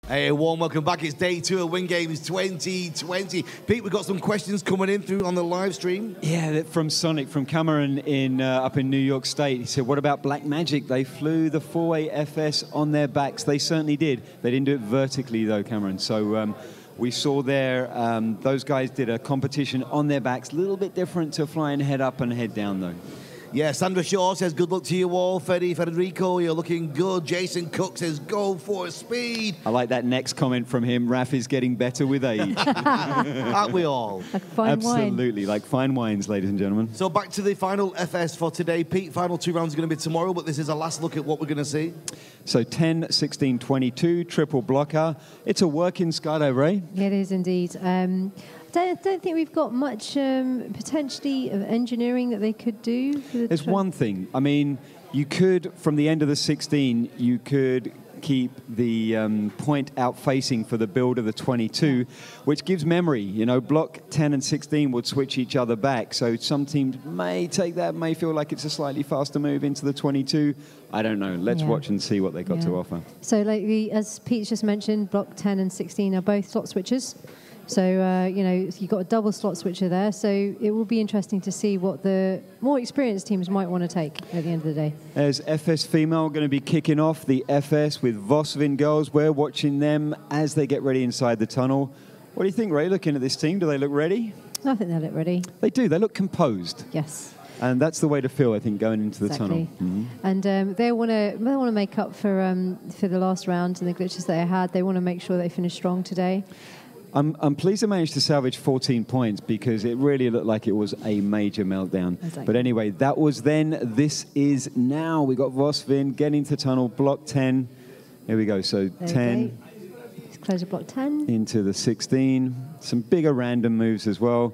Hey, a warm welcome back. It's day 2 of Win Games 2020. Pete, we've got some questions coming in through on the live stream. Yeah, from Sonic, from Cameron up in New York State. He said, what about Black Magic? They flew the 4-way FS on their backs. They certainly did. They didn't do it vertically, though, Cameron. So we saw there, those guys did a competition on their backs. A little bit different to flying head up and head down, though. Yeah, Sandra Shaw says, good luck to you all. Federico, you're looking good. Jason Cook says, go for speed. I like that next comment from him. Raf is getting better with age. Aren't we all? Like fine Absolutely, wine. like fine wines, ladies and gentlemen. So back to the final FS for today. Pete, final 2 rounds are going to be tomorrow, but this is a last look at what we're going to see. So 10, 16, 22, triple blocker. It's a working skydive, eh? It is indeed. I don't think we've got much potentially of engineering that they could do. There's one thing. I mean, you could, from the end of the 16, you could keep the point out facing for the build of the 22, which gives memory. You know, block 10 and 16 would switch each other back. So some teams may take that, may feel like it's a slightly faster move into the 22. I don't know. Let's watch and see what they got to offer. So, like as Pete's just mentioned, block 10 and 16 are both slot switchers. So, you know, you've got a double slot switcher there. So it will be interesting to see what the more experienced teams might want to take at the end of the day. As FS female going to be kicking off the FS with Vosvin girls. We're watching them as they get ready inside the tunnel. What do you think, Ray, looking at this team? Do they look ready? I think they look ready. They do. They look composed. Yes. And that's the way to feel, I think, going into the tunnel. Mm-hmm. And they want to make up for the last round and the glitches that they had. They want to make sure they finish strong today. I'm pleased they managed to salvage 14 points because it really looked like it was a major meltdown. Exactly. But anyway, that was then. This is now. We got Vosvin getting to tunnel, block 10. Here we go. So there 10. Let's close at block 10. Into the 16. Some bigger random moves as well.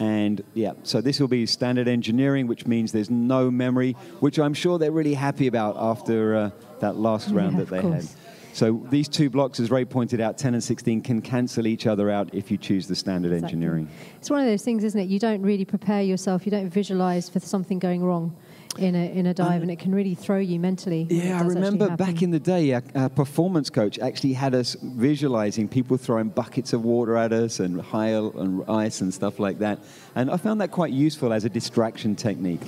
And yeah, so this will be standard engineering, which means there's no memory, which I'm sure they're really happy about after that last round that they had. So these two blocks, as Ray pointed out, 10 and 16, can cancel each other out if you choose the standard engineering. It's one of those things, isn't it? You don't really prepare yourself. You don't visualize for something going wrong in a dive, and it can really throw you mentally. Yeah, I remember back in the day, our performance coach actually had us visualizing people throwing buckets of water at us and hail and ice and stuff like that. And I found that quite useful as a distraction technique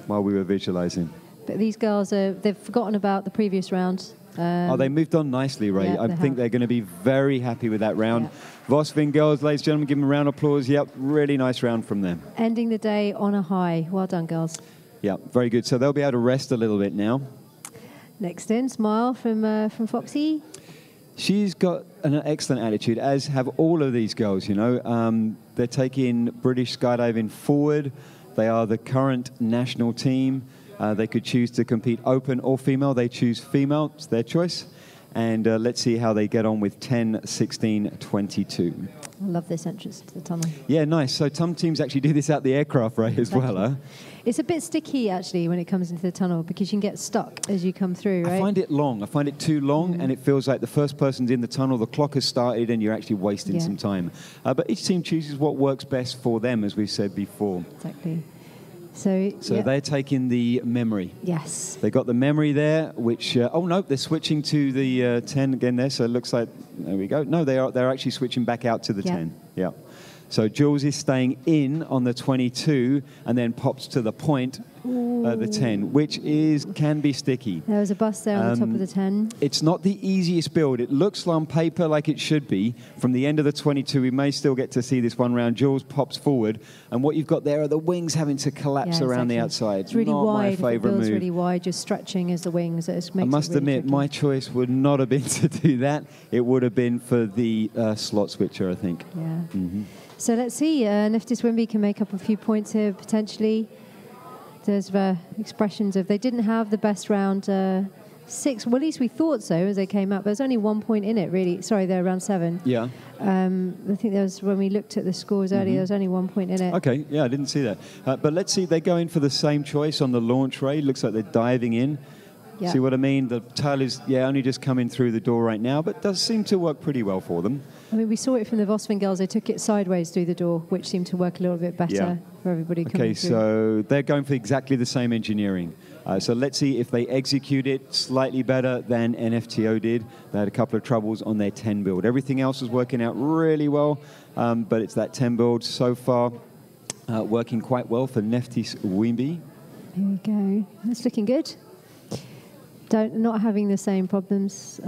while we were visualizing. But these girls, they've forgotten about the previous round. They moved on nicely, Ray. Yeah, I think they're going to be very happy with that round. Yeah. Vosvin girls, ladies and gentlemen, give them a round of applause. Yep, really nice round from them. Ending the day on a high. Well done, girls. Yeah, very good. So they'll be able to rest a little bit now. Next in, Smile from Foxy. She's got an excellent attitude, as have all of these girls, you know. They're taking British skydiving forward. They are the current national team. They could choose to compete open or female. They choose female. It's their choice. And let's see how they get on with 10, 16, 22. I love this entrance to the tunnel. Yeah, nice. So some teams actually do this out the aircraft, Ray, as well, huh? It's a bit sticky, actually, when it comes into the tunnel because you can get stuck as you come through, right? I find it long. I find it too long, and it feels like the first person's in the tunnel, the clock has started, and you're actually wasting some time. But each team chooses what works best for them, as we've said before. Exactly. So they're taking the memory. Yes. They got the memory there, which, oh no, they're switching to the 10 again there, so it looks like, there we go. No, they're actually switching back out to the 10. Yeah. So Jules is staying in on the 22 and then pops to the point, the 10, which can be sticky. There was a bust there on the top of the 10. It's not the easiest build. It looks on paper like it should be. From the end of the 22, we may still get to see this one round. Jules pops forward, and what you've got there are the wings having to collapse around the outside. It's really not wide. my favorite move. Really wide, just stretching as the wings. I must admit, my choice would not have been to do that. It would have been for the slot switcher, I think. Yeah. Mm-hmm. So let's see. Niftis Wimby can make up a few points here, potentially. There's expressions of they didn't have the best round 6. Well, at least we thought so as they came up. There's only 1 point in it, really. Sorry, they're around 7. Yeah. I think there was, when we looked at the scores earlier, there was only 1 point in it. Okay, yeah, I didn't see that. But let's see, they're going for the same choice on the launch rate. Looks like they're diving in. Yeah. See what I mean? The tail is, only just coming through the door right now, but does seem to work pretty well for them. I mean, we saw it from the Vosvin girls. They took it sideways through the door, which seemed to work a little bit better for everybody coming through. Okay, so they're going for exactly the same engineering. So let's see if they execute it slightly better than NFTO did. They had a couple of troubles on their 10 build. Everything else is working out really well, but it's that 10 build so far working quite well for Neftis Wimby. Here we go. That's looking good. Not having the same problems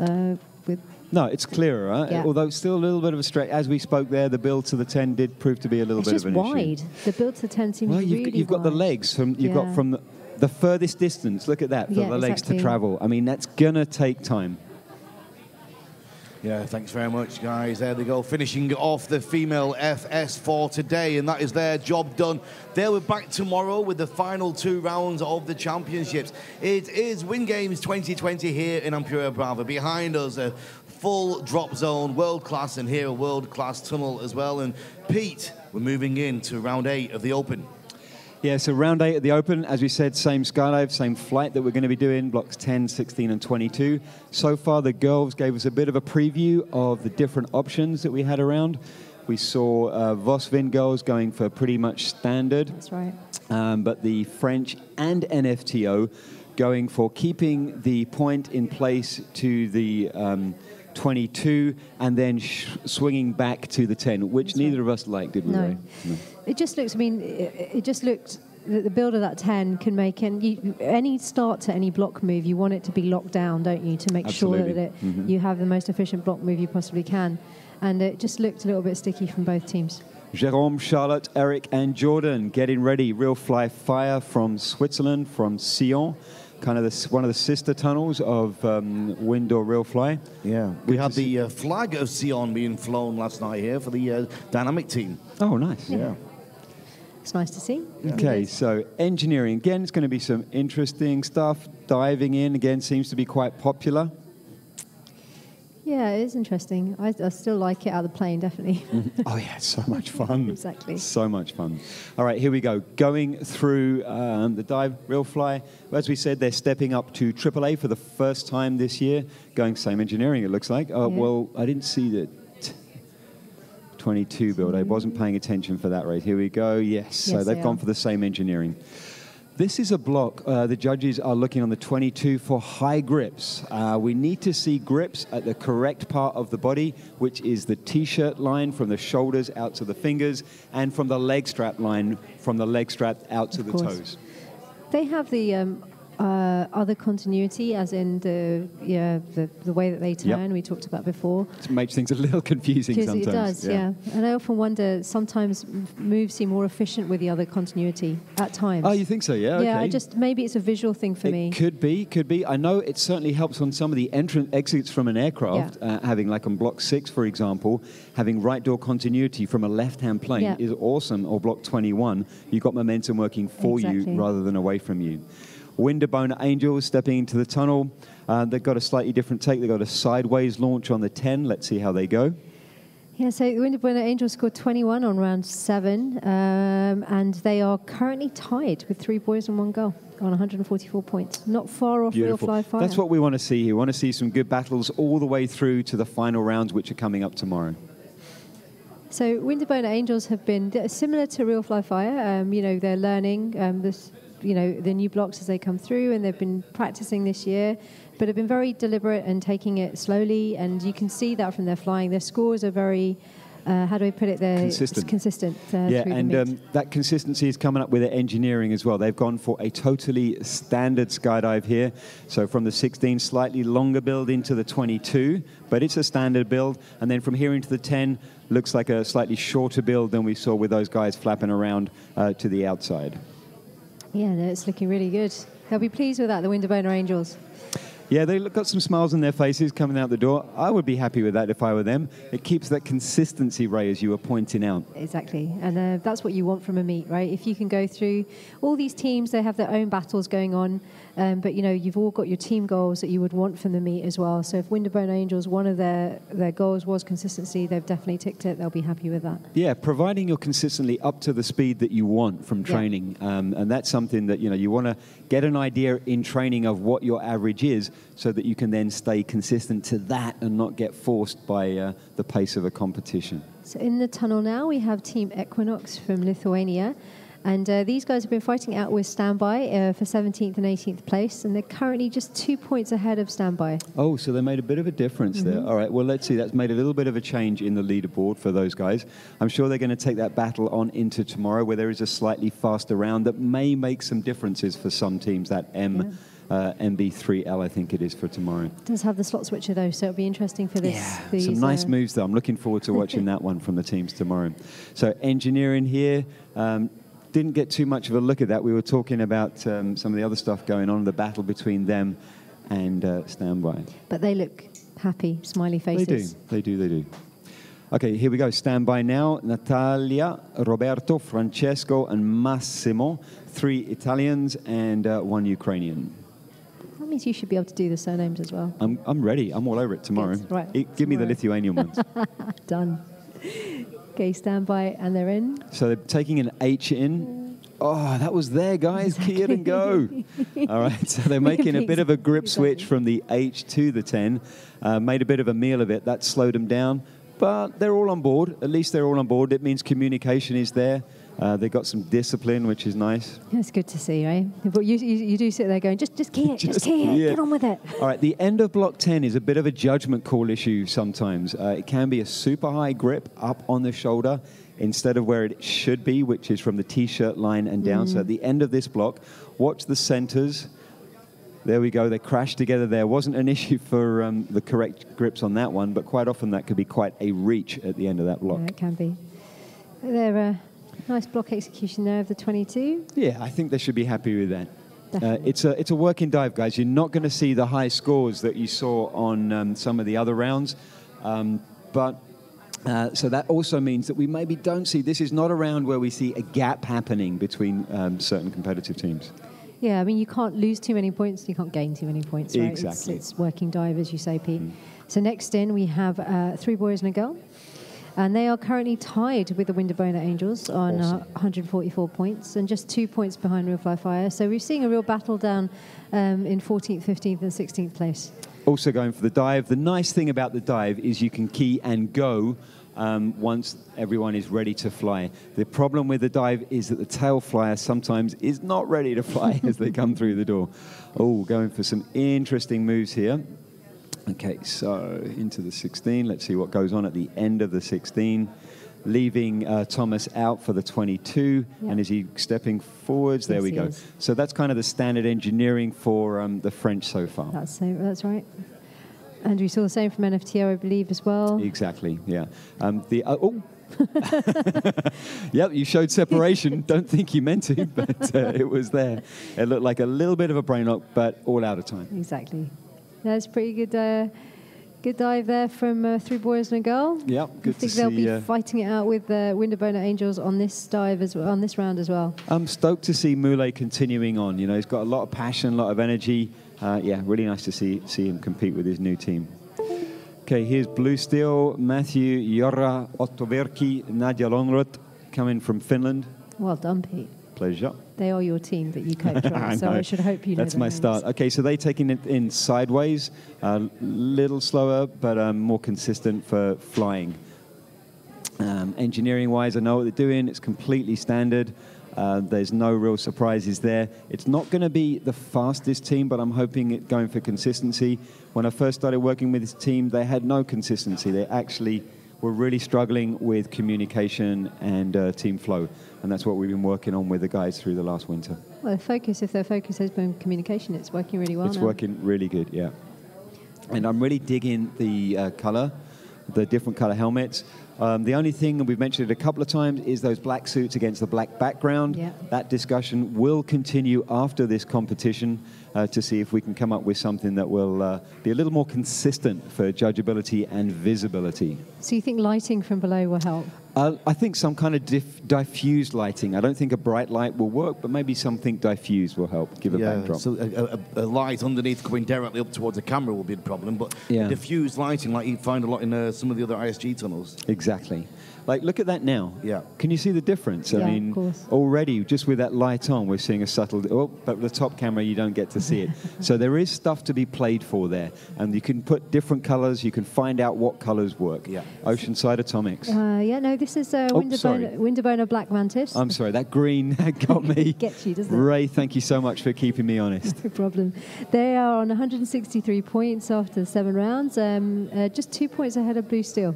with... No, it's clearer, right? Yeah. Although still a little bit of a stretch. As we spoke there, the build to the 10 did prove to be a little bit of an issue. It's just wide. The build to the 10 seems really you've got the wide. legs. You've got from the furthest distance. Look at that, for the legs to travel. I mean, that's going to take time. Yeah, thanks very much, guys. There they go, finishing off the female FS for today, and that is their job done. They'll be back tomorrow with the final 2 rounds of the championships. It is Win Games 2020 here in Empuriabrva. Behind us, a full drop zone, world class, and here a world class tunnel as well. And Pete, we're moving into round 8 of the Open. Yeah, so round 8 at the Open, as we said, same skydive, same flight that we're going to be doing, blocks 10, 16, and 22. So far, the girls gave us a bit of a preview of the different options that we had around. We saw Vosvin girls going for pretty much standard. That's right. But the French and NFTO going for keeping the point in place to the 22 and then swinging back to the 10, which neither of us liked, did we? No. Ray? No. It just looks, it just looked that the build of that 10 can make any start to any block move, you want it to be locked down, don't you, to make Absolutely. sure that you have the most efficient block move you possibly can. And it just looked a little bit sticky from both teams. Jérôme, Charlotte, Eric, and Jordan getting ready. Real Fly Fire from Switzerland, from Sion. Kind of one of the sister tunnels of Windoor Real Fly. Yeah, we had the flag of Sion being flown last night here for the dynamic team. Oh, nice. Yeah. It's nice to see. Okay, so engineering. Again, it's going to be some interesting stuff. Diving in, again, seems to be quite popular. Yeah, it is interesting. I still like it out of the plane, definitely. Oh, yeah, it's so much fun. Exactly. So much fun. All right, here we go. Going through the dive, Real Fly. As we said, they're stepping up to AAA for the first time this year. Going same engineering, it looks like. Well, I didn't see the 22 build. I wasn't paying attention for that rate. Here we go. Yes, so they've gone for the same engineering. This is a block. The judges are looking on the 22 for high grips. We need to see grips at the correct part of the body, which is the T-shirt line from the shoulders out to the fingers, and from the leg strap line from the leg strap out to the toes. They have the other continuity, as in the way that they turn. We talked about before. It makes things a little confusing sometimes. It does, yeah. And I often wonder, sometimes moves seem more efficient with the other continuity at times. Oh, you think so? Yeah. Yeah, okay. maybe it's a visual thing for me. Could be. I know it certainly helps on some of the exits from an aircraft. Having, like on block 6, for example, having right door continuity from a left-hand plane is awesome. Or block 21, you've got momentum working for you rather than away from you. Windoor Angels stepping into the tunnel. They've got a slightly different take. They've got a sideways launch on the 10. Let's see how they go. Yeah, so the Windoor Angels scored 21 on round 7, and they are currently tied with 3 boys and 1 girl on 144 points. Not far off Real Fly Fire. That's what we want to see here. We want to see some good battles all the way through to the final rounds, which are coming up tomorrow. So Windoor Angels have been similar to Real Fly Fire. They're learning the new blocks as they come through, and they've been practicing this year, but have been very deliberate and taking it slowly, and you can see that from their flying. Their scores are very, how do I put it, they're consistent yeah, and that consistency is coming up with their engineering as well. They've gone for a totally standard skydive here. So from the 16, slightly longer build into the 22, but it's a standard build, and then from here into the 10, looks like a slightly shorter build than we saw with those guys flapping around to the outside. Yeah, no, it's looking really good. They'll be pleased with that, the Windoor Angels. Yeah, they've got some smiles on their faces coming out the door. I would be happy with that if I were them. It keeps that consistency, Ray, as you were pointing out. Exactly, and that's what you want from a meet, right? If you can go through all these teams, they have their own battles going on, but you've all got your team goals that you would want from the meet as well. So if Windoor Angels, one of their goals was consistency, they've definitely ticked it. They'll be happy with that. Yeah, providing you're consistently up to the speed that you want from training, and that's something that you want to get an idea in training of what your average is, so that you can then stay consistent to that and not get forced by the pace of a competition. So in the tunnel now, we have Team Equinox from Lithuania. And these guys have been fighting out with Standby for 17th and 18th place, and they're currently just 2 points ahead of Standby. Oh, so they made a bit of a difference there. All right, well, let's see. That's made a little bit of a change in the leaderboard for those guys. I'm sure they're going to take that battle on into tomorrow, where there is a slightly faster round that may make some differences for some teams. That MB3L, I think it is, for tomorrow. It does have the slot switcher, though, so it'll be interesting for this. Yeah, some nice moves, though. I'm looking forward to watching that one from the teams tomorrow. So engineering here. Didn't get too much of a look at that. We were talking about some of the other stuff going on, the battle between them and Standby. But they look happy, smiley faces. They do. Okay, here we go. Standby now. Natalia, Roberto, Francesco, and Massimo. 3 Italians and 1 Ukrainian. That means you should be able to do the surnames as well. I'm ready. I'm all over it tomorrow. Good. Right. Give me the Lithuanian ones. Done. Okay, Standby, and they're in. So they're taking an H in. Oh, that was there, guys. Exactly. Key it and go. All right, so they're making a bit of a grip switch from the H to the 10. Made a bit of a meal of it. That slowed them down. But they're all on board. At least they're all on board. It means communication is there. They've got some discipline, which is nice. That's good to see, right? But you do sit there going, just key it, just key it, get on with it. All right, the end of block 10 is a bit of a judgment call issue sometimes. It can be a super high grip up on the shoulder instead of where it should be, which is from the T-shirt line and down. So at the end of this block, watch the centers. There we go. They crashed together there. Wasn't an issue for the correct grips on that one, but quite often that could be quite a reach at the end of that block. Yeah, it can be. They're nice block execution there of the 22. Yeah, I think they should be happy with that. It's a working dive, guys. You're not going to see the high scores that you saw on some of the other rounds. So that also means that we maybe don't see, this is not a round where we see a gap happening between certain competitive teams. Yeah, I mean, you can't lose too many points, you can't gain too many points, right? Exactly. It's working dive, as you say, Pete. So next in, we have 3 boys and a girl. And they are currently tied with the Windoor Angels on 144 points and just 2 points behind Real Fly Fire. So we're seeing a real battle down in 14th, 15th and 16th place. Also going for the dive. The nice thing about the dive is you can key and go once everyone is ready to fly. The problem with the dive is that the tail flyer sometimes is not ready to fly as they come through the door. Oh, going for some interesting moves here. Okay, so into the 16. Let's see what goes on at the end of the 16. Leaving Thomas out for the 22. Yep. And is he stepping forwards? There we go. So that's kind of the standard engineering for the French so far. That's right. And we saw the same from NFTO, I believe, as well. Exactly, yeah. Yep, you showed separation. Don't think you meant to, but it was there. It looked like a little bit of a brain lock, but all out of time. Exactly. That's pretty good. Good dive there from 3 boys and a girl. Yeah, good to see. I think they'll be fighting it out with the Windoor Angels on this dive as well, on this round as well. I'm stoked to see Moulay continuing on. You know, he's got a lot of passion, a lot of energy. Yeah, really nice to see him compete with his new team. Okay, here's Blue Steel, Matthew Jorra Ottoverki, Nadia Longrot, coming from Finland. Well done, Pete. Pleasure. They are your team that you coach, right? So I should hope you know. That's my start. Okay, so they're taking it in sideways, a little slower, but more consistent for flying. Engineering-wise, I know what they're doing. It's completely standard. There's no real surprises there. It's not going to be the fastest team, but I'm hoping it's going for consistency. When I first started working with this team, they had no consistency. They actually were really struggling with communication and team flow. And that's what we've been working on with the guys through the last winter. Well, if their focus has been communication, it's working really well now. It's working really good, yeah. And I'm really digging the color, the different color helmets. The only thing, and we've mentioned it a couple of times, is those black suits against the black background. Yeah. That discussion will continue after this competition to see if we can come up with something that will be a little more consistent for judgeability and visibility. So you think lighting from below will help? I think some kind of diffused lighting. I don't think a bright light will work, but maybe something diffused will help give a backdrop. So a light underneath going directly up towards the camera will be the problem, but diffused lighting, like you find a lot in some of the other ISG tunnels. Exactly. Exactly. Like, look at that now. Yeah. Can you see the difference? Yeah, I mean, of course. already, just with that light on, we're seeing a subtle... Oh, but with the top camera, you don't get to see it. So there is stuff to be played for there. And you can put different colors. You can find out what colors work. Yeah. Oceanside Atomics. Yeah, no, this is Windoor Black Mantis. I'm sorry, that green got me. Gets you, doesn't it? Ray, thank you so much for keeping me honest. No problem. They are on 163 points after the 7 rounds, just 2 points ahead of Blue Steel.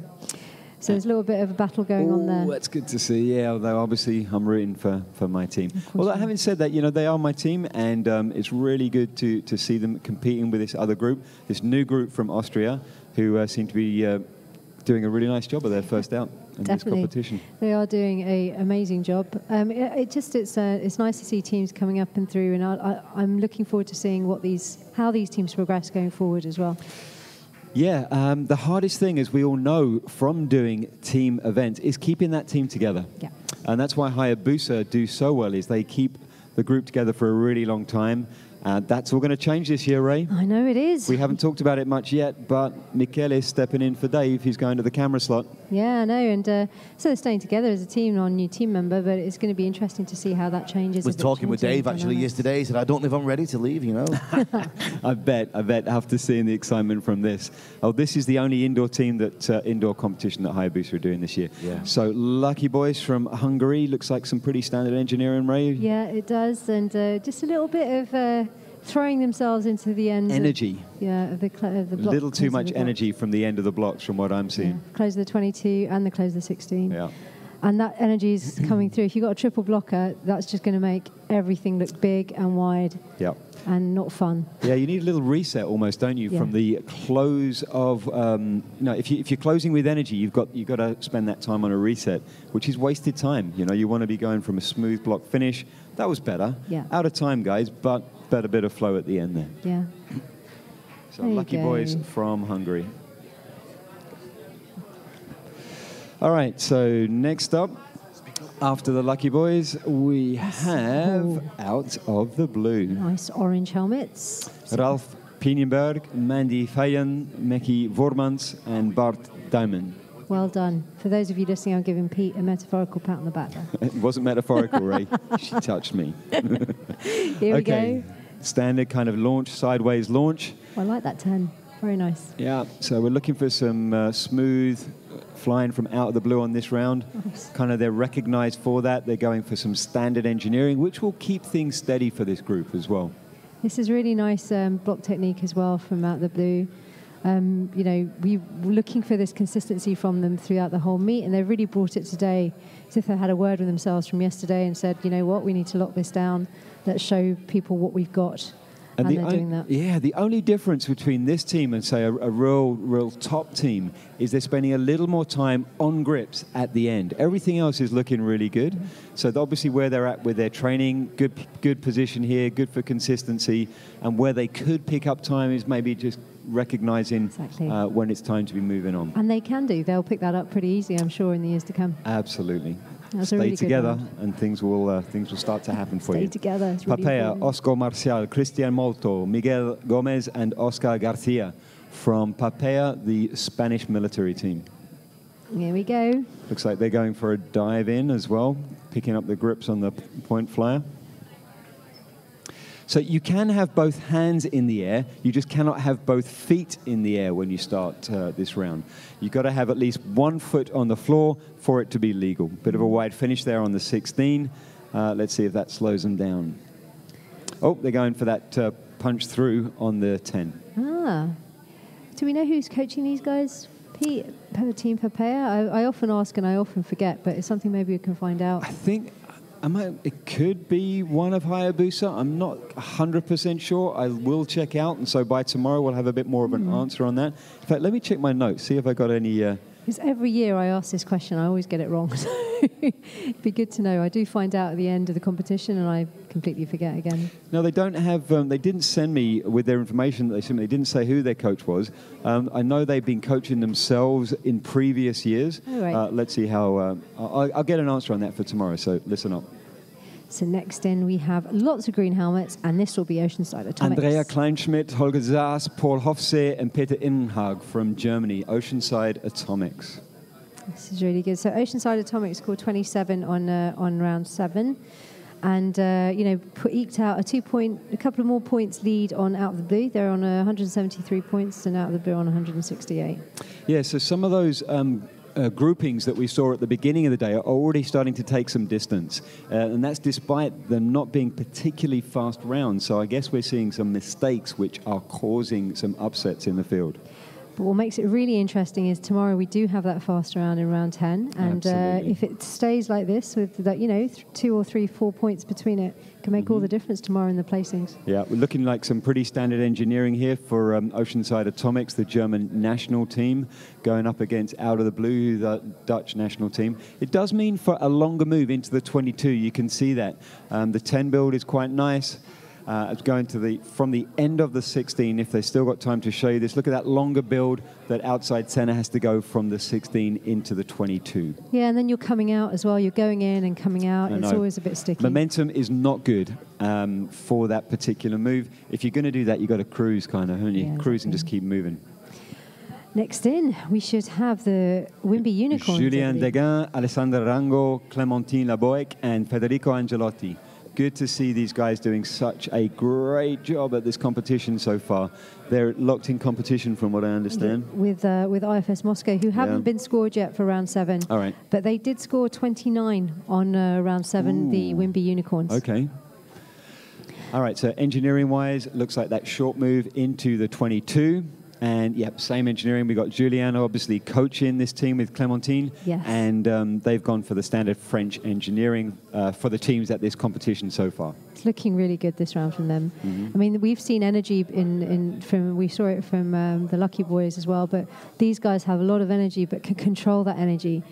So there's a little bit of a battle going on there. That's good to see. Yeah, although obviously I'm rooting for my team. Well, having said that, they are my team, and it's really good to see them competing with this other group, this new group from Austria, who seem to be doing a really nice job of their first out in this competition. They are doing an amazing job. It's nice to see teams coming up and through, and I'm looking forward to seeing how these teams progress going forward as well. Yeah, the hardest thing, as we all know from doing team events, is keeping that team together. Yeah. And that's why Hayabusa do so well, is they keep the group together for a really long time. That's all going to change this year, Ray. I know it is. We haven't talked about it much yet, but Michele is stepping in for Dave. He's going to the camera slot. Yeah, I know. And so they're staying together as a team, not a new team member, but it's going to be interesting to see how that changes. I was talking with Dave actually yesterday. He said, I don't know if I'm ready to leave, I bet after seeing the excitement from this. Oh, this is the only indoor team indoor competition that Hayabusa are doing this year. Yeah. So Lucky Boys from Hungary, looks like some pretty standard engineering, Ray. Yeah, it does. And just a little bit of throwing themselves into the end. Energy. Of the block. A little too much energy from the end of the blocks, from what I'm seeing. Yeah. Close of the 22 and the close of the 16. Yeah. And that energy is coming through. If you've got a triple blocker, that's just going to make everything look big and wide. Yeah. And not fun. Yeah, you need a little reset almost, don't you, from the close of... if you're closing with energy, you've got to spend that time on a reset, which is wasted time. You want to be going from a smooth block finish. That was better. Yeah. Out of time, guys, but better bit of flow at the end there. Yeah. So Lucky Boys from Hungary. All right, so next up, after the Lucky Boys, we have Out of the Blue. Nice orange helmets. Ralf Pinienberg, Mandy Fayen, Meki Vormans, and Bart Duimen. Well done. For those of you listening, I'm giving Pete a metaphorical pat on the back there. It wasn't metaphorical, Ray. She touched me. Here we go. Standard kind of launch, sideways launch. I like that 10. Very nice. Yeah, so we're looking for some smooth flying from out of the blue on this round. Nice. Kind of they're recognized for that. They're going for some standard engineering, which will keep things steady for this group as well. This is really nice block technique as well from out of the blue. We were looking for this consistency from them throughout the whole meet, and they've really brought it today as if they had a word with themselves from yesterday and said, you know what, we need to lock this down. Let's show people what we've got. And they're doing that. Yeah, the only difference between this team and, say, a real top team is they're spending a little more time on grips at the end. Everything else is looking really good. So obviously where they're at with their training, good position here, good for consistency, and where they could pick up time is maybe just recognizing when it's time to be moving on. And they can do. They'll pick that up pretty easy, I'm sure, in the years to come. Absolutely. That's Stay really together, and things will start to happen for you. Stay together. It's really Papaya, important. Oscar Marcial, Cristian Molto, Miguel Gomez, and Oscar Garcia from Papaya, the Spanish military team. Here we go. Looks like they're going for a dive in as well, picking up the grips on the point flyer. So you can have both hands in the air, you just cannot have both feet in the air when you start this round. You've got to have at least 1 foot on the floor for it to be legal. Bit of a wide finish there on the 16. Let's see if that slows them down. Oh, they're going for that punch through on the 10. Ah. Do we know who's coaching these guys? Pete, Team Papaya? I often ask and I often forget, but it's something maybe we can find out. I think... it could be one of Hayabusa. I'm not 100% sure. I will check out, and so by tomorrow we'll have a bit more of an answer on that. In fact, let me check my notes, see if I got any... Because every year I ask this question, I always get it wrong. So it'd be good to know. I do find out at the end of the competition, and I completely forget again. No, they don't have... they didn't send me with their information that they sent me. They didn't say who their coach was. I know they've been coaching themselves in previous years. Oh, right. Let's see how... I'll get an answer on that for tomorrow, so listen up. So next in, we have lots of green helmets, and this will be Oceanside Atomics. Andrea Kleinschmidt, Holger Saas, Paul Hofsee, and Peter Innenhag from Germany, Oceanside Atomics. This is really good. So Oceanside Atomics scored 27 on round 7. And, eked out a couple of more points lead on Out of the Blue. They're on 173 points and Out of the Blue on 168. Yeah, so some of those groupings that we saw at the beginning of the day are already starting to take some distance. And that's despite them not being particularly fast rounds. So I guess we're seeing some mistakes which are causing some upsets in the field. But what makes it really interesting is tomorrow we do have that fast round in round 10. And if it stays like this with that, 2 or 3, 4 points between it, can make all the difference tomorrow in the placings. Yeah, we're looking like some pretty standard engineering here for Oceanside Atomics, the German national team, going up against Out of the Blue, the Dutch national team. It does mean for a longer move into the 22. You can see that. The 10 build is quite nice. Going to from the end of the 16, if they've still got time to show you this, look at that longer build that outside center has to go from the 16 into the 22. Yeah, and then you're coming out as well. You're going in and coming out. It's always a bit sticky. Momentum is not good for that particular move. If you're going to do that, you've got to cruise kind of, haven't you? Yeah, cruise and just keep moving. Next in, we should have the Wimby Unicorns. Julien Deguin, Alessandra Rango, Clémentine Laboec, and Federico Angelotti. Good to see these guys doing such a great job at this competition so far. They're locked in competition from what I understand. With IFS Moscow, who haven't been scored yet for round 7. All right. But they did score 29 on round 7, the Wimby Unicorns. Okay. All right, so engineering-wise, looks like that short move into the 22. And, same engineering. We got Juliana, obviously, coaching this team with Clémentine. Yes. And they've gone for the standard French engineering for the teams at this competition so far. It's looking really good this round from them. I mean, we've seen energy we saw it from the Lucky Boys as well, but these guys have a lot of energy but can control that energy.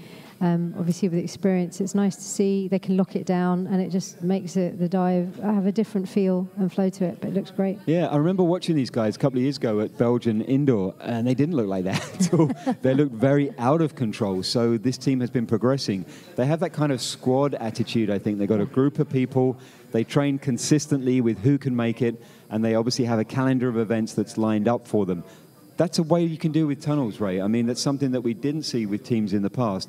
Obviously, with experience, it's nice to see they can lock it down, and it just makes the dive have a different feel and flow to it, but it looks great. Yeah, I remember watching these guys a couple of years ago at Belgian Indoor, and they didn't look like that at all. They looked very out of control, so this team has been progressing. They have that kind of squad attitude, I think. They've got a group of people, they train consistently with who can make it, and they obviously have a calendar of events that's lined up for them. That's a way you can do with tunnels, Ray. I mean, that's something that we didn't see with teams in the past.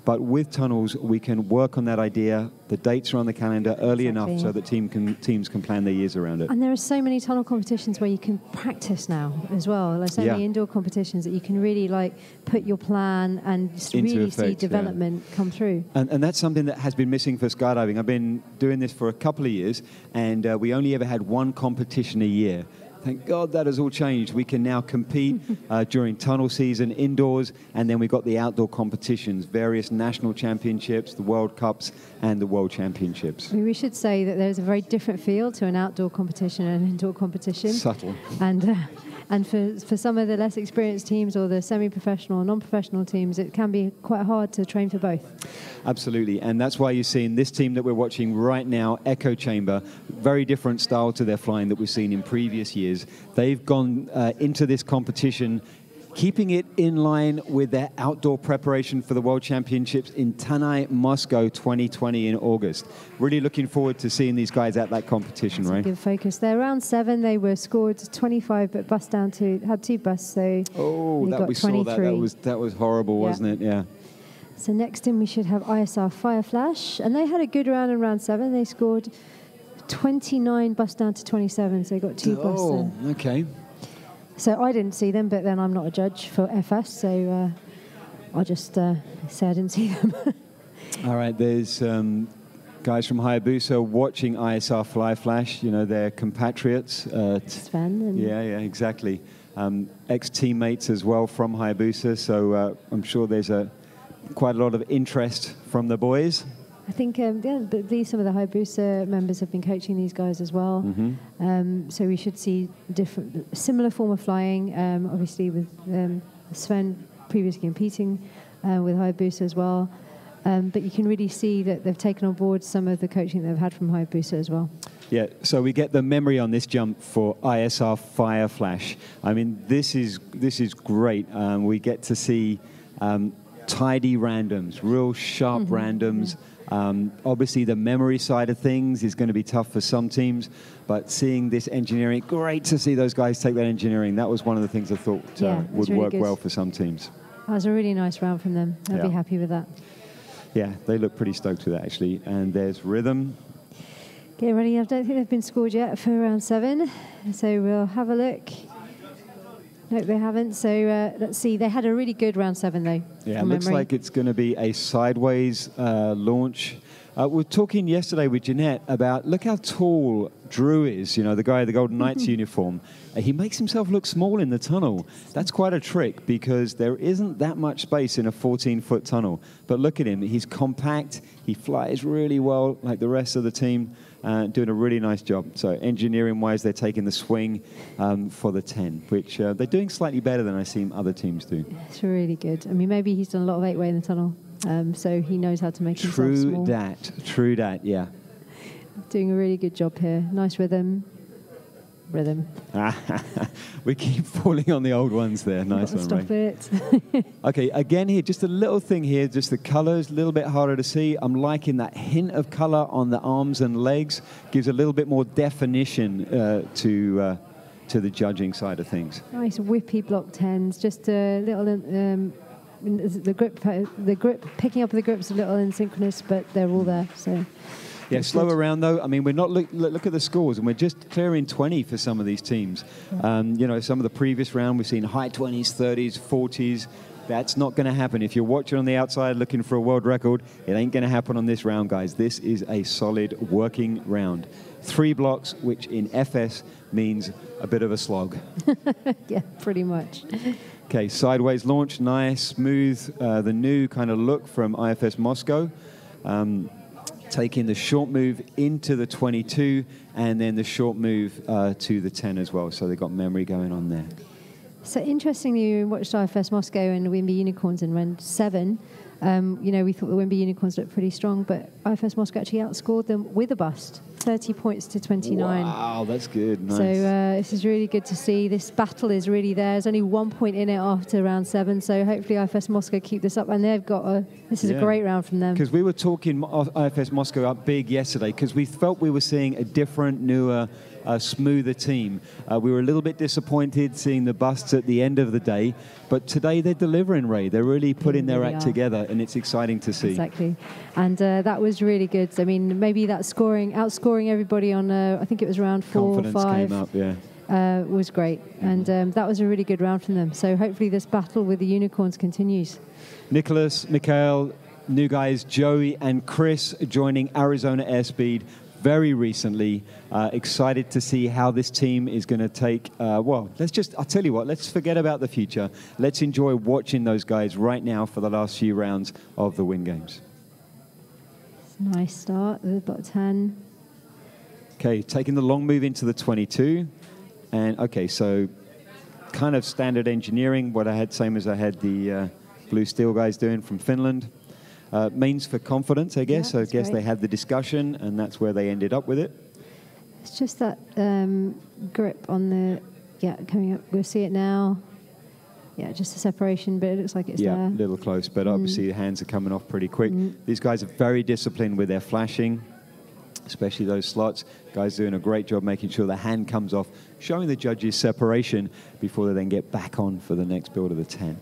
But with tunnels, we can work on that idea. The dates are on the calendar early enough so that teams can plan their years around it. And there are so many tunnel competitions where you can practice now as well. There's so many indoor competitions that you can really put your plan and really see development come through. And that's something that has been missing for skydiving. I've been doing this for a couple of years, and we only ever had one competition a year. Thank God that has all changed. We can now compete during tunnel season indoors, and then we've got the outdoor competitions, various national championships, the World Cups, and the World Championships. We should say that there's a very different feel to an outdoor competition and an indoor competition. Subtle. And for some of the less experienced teams or the semi-professional or non-professional teams, it can be quite hard to train for both. Absolutely, and that's why you're seeing this team that we're watching right now, Echo Chamber, very different style to their flying that we've seen in previous years. They've gone into this competition keeping it in line with their outdoor preparation for the World Championships in Tanai, Moscow 2020 in August. Really looking forward to seeing these guys at that competition, right? Good focus. They're round 7. They were scored 25, but bust down had 2 busts, so that we 23. Saw that was horrible, wasn't it? Yeah. So next in we should have ISR Fireflash, and they had a good round in round 7. They scored 29 bust down to 27, so they got 2 busts. Oh, okay. So I didn't see them, but then I'm not a judge for FS, so I'll just say I didn't see them. All right, there's guys from Hayabusa watching ISR Fireflash, their compatriots. Sven. And yeah, exactly. Ex-teammates as well from Hayabusa, so I'm sure there's quite a lot of interest from the boys. I think some of the Hayabusa members have been coaching these guys as well. So we should see similar form of flying, obviously with Sven previously competing with Hayabusa as well. But you can really see that they've taken on board some of the coaching they've had from Hayabusa as well. Yeah, so we get the memory on this jump for ISR Fireflash. I mean, this is great. We get to see tidy randoms, real sharp randoms. Obviously, the memory side of things is going to be tough for some teams, but seeing this engineering, great to see those guys take that engineering. That was one of the things I thought would really work well for some teams. That was a really nice round from them. I'd be happy with that. Yeah, they look pretty stoked with that, actually. And there's Rhythm. Getting ready. I don't think they've been scored yet for round 7. So we'll have a look. No, they haven't. So let's see. They had a really good round 7, though. Yeah, it looks like it's going to be a sideways launch. We were talking yesterday with Jeanette about, look how tall Drew is, you know, the guy in the Golden Knights uniform. He makes himself look small in the tunnel. That's quite a trick because there isn't that much space in a 14-foot tunnel. But look at him. He's compact. He flies really well like the rest of the team, doing a really nice job. So engineering-wise, they're taking the swing for the 10, which they're doing slightly better than I've seen other teams do. It's really good. I mean, maybe he's done a lot of 8-way in the tunnel. So he knows how to make himself small. True that, yeah. Doing a really good job here. Nice rhythm. We keep falling on the old ones there. Nice one, Stop it. Okay, again here, just a little thing here, just the colors, a little bit harder to see. I'm liking that hint of color on the arms and legs. Gives a little bit more definition to the judging side of things. Nice whippy block 10s. Just a little... the grip, picking up the grips a little asynchronous, but they're all there. So yeah, slow around though. I mean, we're not look at the scores, and we're just clearing 20 for some of these teams. You know, some of the previous round we've seen high 20s, 30s, 40s. That's not going to happen. If you're watching on the outside looking for a world record, it ain't going to happen on this round, guys. This is a solid working round. 3 blocks, which in FS means a bit of a slog. Yeah, pretty much. Okay, sideways launch, nice, smooth. The new kind of look from IFS Moscow. Taking the short move into the 22 and then the short move to the 10 as well. So they've got memory going on there. So interestingly, we watched IFS Moscow and the Wimby Unicorns in round 7. You know, we thought the Wimby Unicorns looked pretty strong, but IFS Moscow actually outscored them with a bust, 30 points to 29. Wow, that's good. Nice. So this is really good to see. This battle is really there. There's only 1 point in it after round 7, so hopefully IFS Moscow keep this up, and they've got this is a great round from them. Because we were talking IFS Moscow up big yesterday because we felt we were seeing a different, newer, smoother team. We were a little bit disappointed seeing the busts at the end of the day, but today they're delivering, Ray. They're really putting their act together, and it's exciting to see. Exactly. And that was really good. I mean, maybe that outscoring everybody on, I think it was round 4 or 5. Confidence came up, yeah. Was great. And that was a really good round from them. So hopefully this battle with the Unicorns continues. Nicholas, Mikhail, new guys, Joey and Chris joining Arizona Airspeed very recently. Excited to see how this team is going to take, I'll tell you what, let's forget about the future. Let's enjoy watching those guys right now for the last few rounds of the Win Games. Nice start with block 10. Okay, taking the long move into the 22. And okay, so kind of standard engineering, what I had, same as I had the Blue Steel guys doing from Finland. Means for confidence, I guess. Yeah, I guess they had the discussion, and that's where they ended up with it. It's just that grip on the, coming up. We'll see it now. Yeah, just a separation, but it looks like it's there. Yeah, a little close, but obviously the hands are coming off pretty quick. These guys are very disciplined with their flashing, especially those slots. Guys doing a great job making sure the hand comes off, showing the judges separation before they then get back on for the next build of the 10.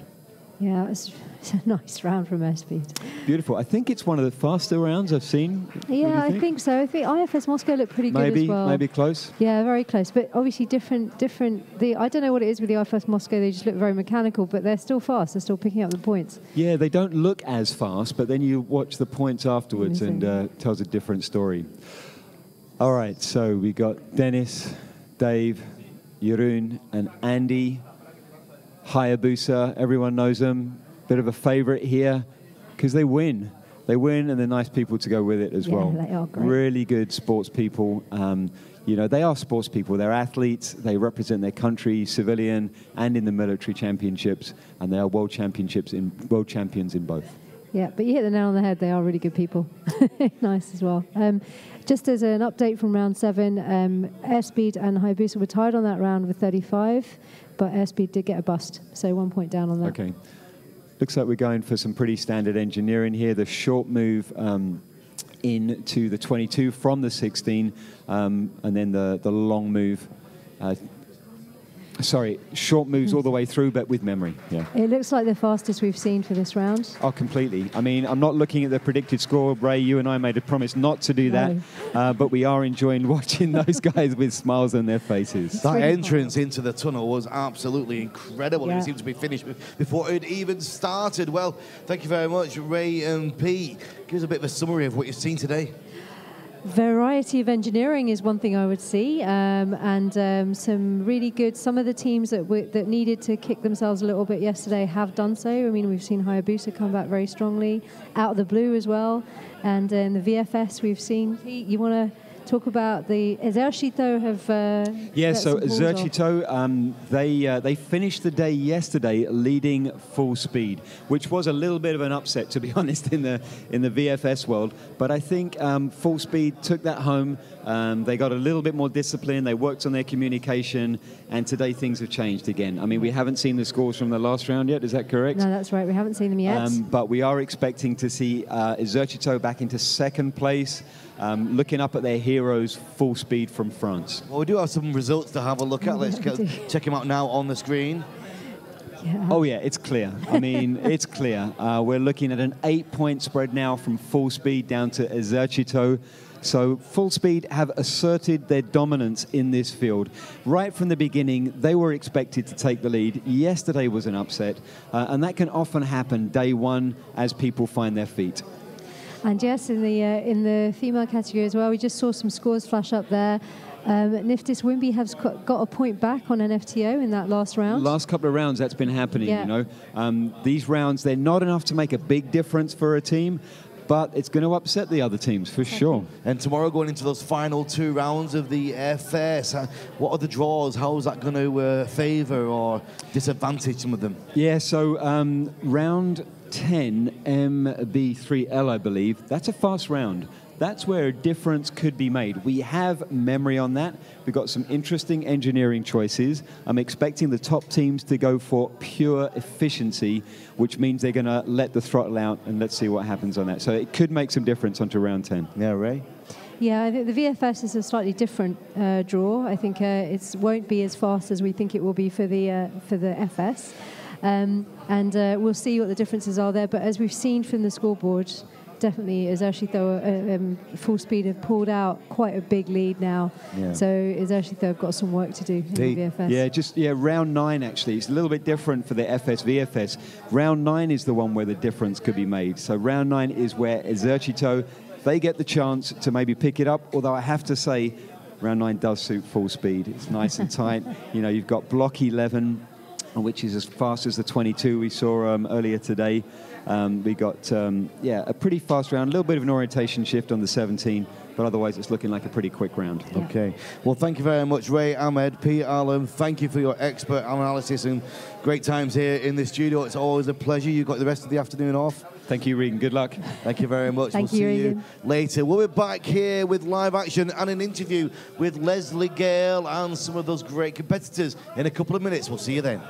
Yeah, it's a nice round from Airspeed. Beautiful. I think it's one of the faster rounds I've seen. Yeah, I think so. I think IFS Moscow looked pretty good as well. Maybe close. Yeah, very close. But obviously different. I don't know what it is with the IFS Moscow. They just look very mechanical, but they're still fast. They're still picking up the points. Yeah, they don't look as fast, but then you watch the points afterwards and tells a different story. All right, so we got Dennis, Dave, Jeroen, and Andy. Hayabusa, everyone knows them. Bit of a favorite here because they win. They win, and they're nice people to go with it as well. They are great. Really good sports people. You know, they are sports people. They're athletes. They represent their country, civilian and in the military championships, and they are world champions in both. Yeah, but you hit the nail on the head. They are really good people. Nice as well. Just as an update from round 7, Airspeed and Hayabusa were tied on that round with 35, but Airspeed did get a bust, so 1 point down on that. Okay. Looks like we're going for some pretty standard engineering here. The short move into the 22 from the 16, and then the long move. Sorry, short moves all the way through, but with memory. Yeah. It looks like the fastest we've seen for this round. Oh, completely. I mean, I'm not looking at the predicted score. Ray, you and I made a promise not to do that, but we are enjoying watching those guys with smiles on their faces. That entrance into the tunnel was absolutely incredible. Yeah. It seemed to be finished before it even started. Well, thank you very much, Ray and Pete. Give us a bit of a summary of what you've seen today. Variety of engineering is one thing I would see, and some really good. Some of the teams that needed to kick themselves a little bit yesterday have done so. I mean, we've seen Hayabusa come back very strongly, out of the blue as well, and in the VFS we've seen. Pete, you want to talk about the Exercito have? So Exercito, they finished the day yesterday leading full speed, which was a little bit of an upset, to be honest, in the VFS world. But I think full speed took that home. They got a little bit more discipline. They worked on their communication, and today things have changed again. I mean, we haven't seen the scores from the last round yet. Is that correct? No, that's right. We haven't seen them yet. But we are expecting to see Exercito back into second place. Looking up at their heroes, full speed from France. Well, we do have some results to have a look at. Let's check them out now on the screen. Yeah. Oh, yeah, it's clear. I mean, it's clear. We're looking at an 8-point spread now from full speed down to Exercito. So full speed have asserted their dominance in this field. Right from the beginning, they were expected to take the lead. Yesterday was an upset, and that can often happen day one as people find their feet. And yes, in the female category as well, we just saw some scores flash up there. Niftis Wimby has got a point back on an FTO in that last round. Last couple of rounds, that's been happening, you know. These rounds, they're not enough to make a big difference for a team, but it's going to upset the other teams for sure. And tomorrow, going into those final 2 rounds of the FS, what are the draws? How is that going to favour or disadvantage some of them? Yeah, so round 10, MB3L, I believe, that's a fast round. That's where a difference could be made. We have memory on that. We've got some interesting engineering choices. I'm expecting the top teams to go for pure efficiency, which means they're going to let the throttle out, and let's see what happens on that. So it could make some difference onto round 10. Yeah, Ray? Yeah, I think the VFS is a slightly different draw. I think it won't be as fast as we think it will be for the FS. And we'll see what the differences are there. But as we've seen from the scoreboard, definitely Exercito full speed have pulled out quite a big lead now. Yeah. So Exercito have got some work to do in the VFS. Round 9 actually. It's a little bit different for the FS VFS. Round 9 is the one where the difference could be made. So round 9 is where Exercito, they get the chance to maybe pick it up. Although I have to say, round 9 does suit full speed. It's nice and tight. You know, you've got block 11, which is as fast as the 22 we saw earlier today. We got, a pretty fast round, a little bit of an orientation shift on the 17, but otherwise it's looking like a pretty quick round. Yeah. Okay. Well, thank you very much, Ray, Ahmed, Pete, Alan. Thank you for your expert analysis and great times here in the studio. It's always a pleasure. You've got the rest of the afternoon off. Thank you, Regan. Good luck. Thank you very much. Thank we'll you, see Regan. you later. We'll be back here with live action and an interview with Leslie Gale and some of those great competitors in a couple of minutes. We'll see you then.